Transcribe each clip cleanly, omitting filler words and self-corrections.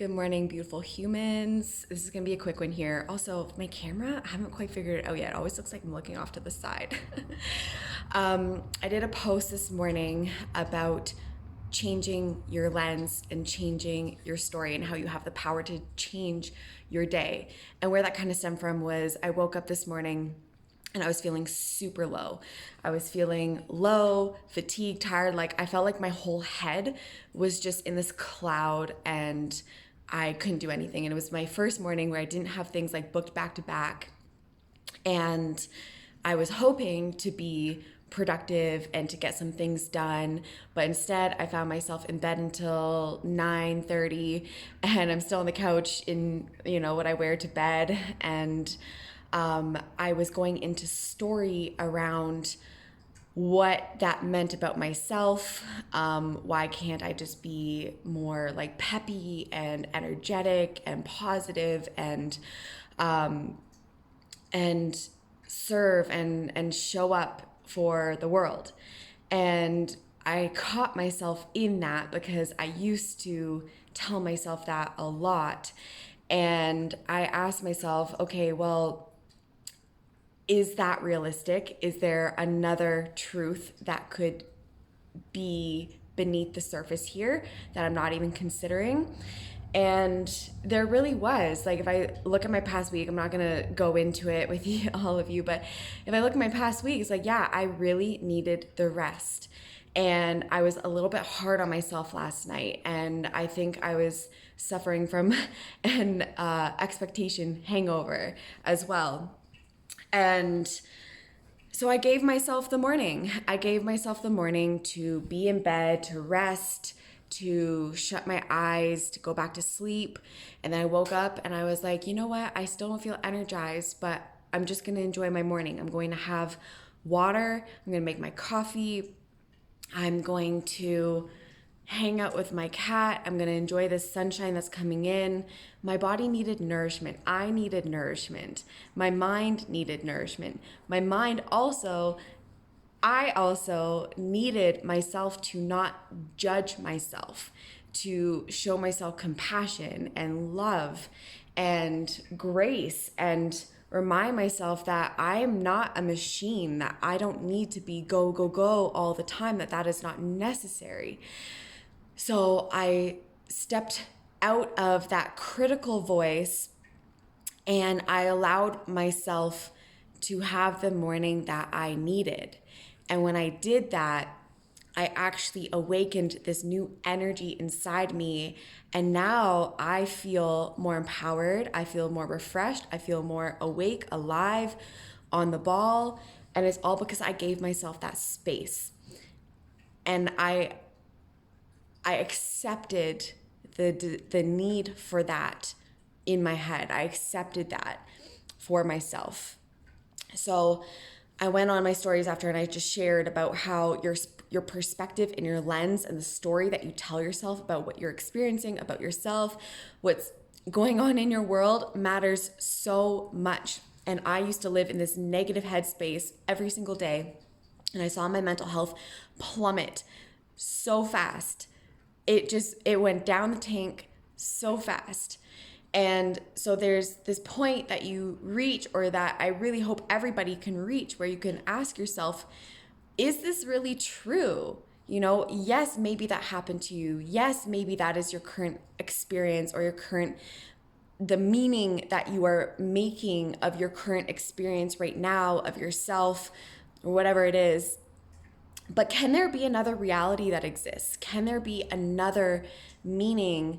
Good morning, beautiful humans. This is gonna be a quick one here. Also, my camera, I haven't quite figured it out yet. It always looks like I'm looking off to the side. I did a post this morning about changing your lens and changing your story and how you have the power to change your day. And where that kind of stemmed from was I woke up this morning and I was feeling super low. I was feeling low, fatigued, tired. Like I felt like my whole head was just in this cloud and I couldn't do anything. And it was my first morning where I didn't have things like booked back to back. And I was hoping to be productive and to get some things done, but instead I found myself in bed until 9:30 and I'm still on the couch in what I wear to bed. And I was going into story around what that meant about myself. Why can't I just be more like peppy and energetic and positive and serve and show up for the world? And I caught myself in that because I used to tell myself that a lot. And I asked myself, okay, well, is that realistic? Is there another truth that could be beneath the surface here that I'm not even considering? And there really was. Like, if I look at my past week, I'm not gonna go into it with you, all of you, but if I look at my past week, it's like, yeah, I really needed the rest. And I was a little bit hard on myself last night. And I think I was suffering from an expectation hangover as well. And so I gave myself the morning. I gave myself the morning to be in bed, to rest, to shut my eyes, to go back to sleep. And then I woke up and I was like, you know what? I still don't feel energized, but I'm just going to enjoy my morning. I'm going to have water. I'm going to make my coffee. I'm going to hang out with my cat. I'm going to enjoy the sunshine that's coming in. My body needed nourishment. I needed nourishment. My mind needed nourishment. My mind also, I also needed myself to not judge myself, to show myself compassion and love and grace and remind myself that I am not a machine, that I don't need to be go, go, go all the time, that is not necessary. So I stepped out of that critical voice and I allowed myself to have the morning that I needed. And when I did that, I actually awakened this new energy inside me. And now I feel more empowered. I feel more refreshed. I feel more awake, alive, on the ball. And it's all because I gave myself that space. And I accepted the need for that in my head. I accepted that for myself. So I went on my stories after and I just shared about how your perspective and your lens and the story that you tell yourself about what you're experiencing, about yourself, what's going on in your world matters so much. And I used to live in this negative headspace every single day. And I saw my mental health plummet so fast. It went down the tank so fast. And so there's this point that you reach, or that I really hope everybody can reach, where you can ask yourself, is this really true? Yes, maybe that happened to you. Yes, maybe that is your current experience or the meaning that you are making of your current experience right now of yourself or whatever it is. But can there be another reality that exists? Can there be another meaning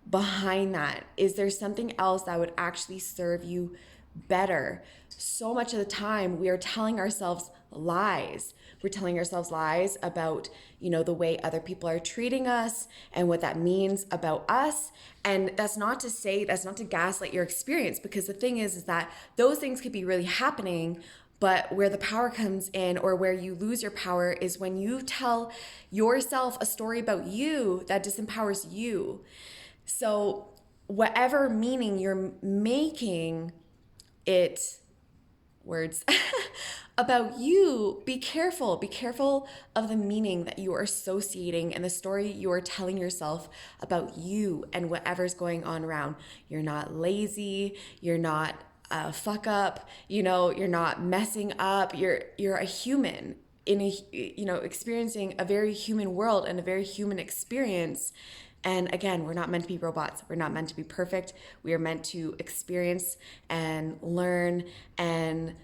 behind that? Is there something else that would actually serve you better? So much of the time we are telling ourselves lies. We're telling ourselves lies about, the way other people are treating us and what that means about us. And that's not to gaslight your experience, because the thing is that those things could be really happening. But where the power comes in, or where you lose your power, is when you tell yourself a story about you that disempowers you. So whatever meaning you're making it words about you, be careful. Be careful of the meaning that you are associating and the story you are telling yourself about you and whatever's going on around. You're not lazy. You're not a fuck up. You're not messing up. You're a human in a experiencing a very human world and a very human experience. And again, we're not meant to be robots. We're not meant to be perfect. We are meant to experience and learn and,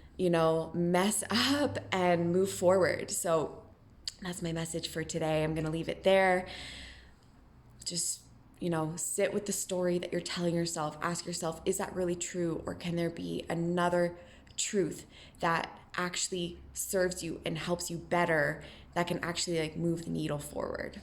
mess up and move forward. So that's my message for today. I'm going to leave it there. Just, sit with the story that you're telling yourself. Ask yourself, is that really true? Or can there be another truth that actually serves you and helps you better, that can actually like move the needle forward?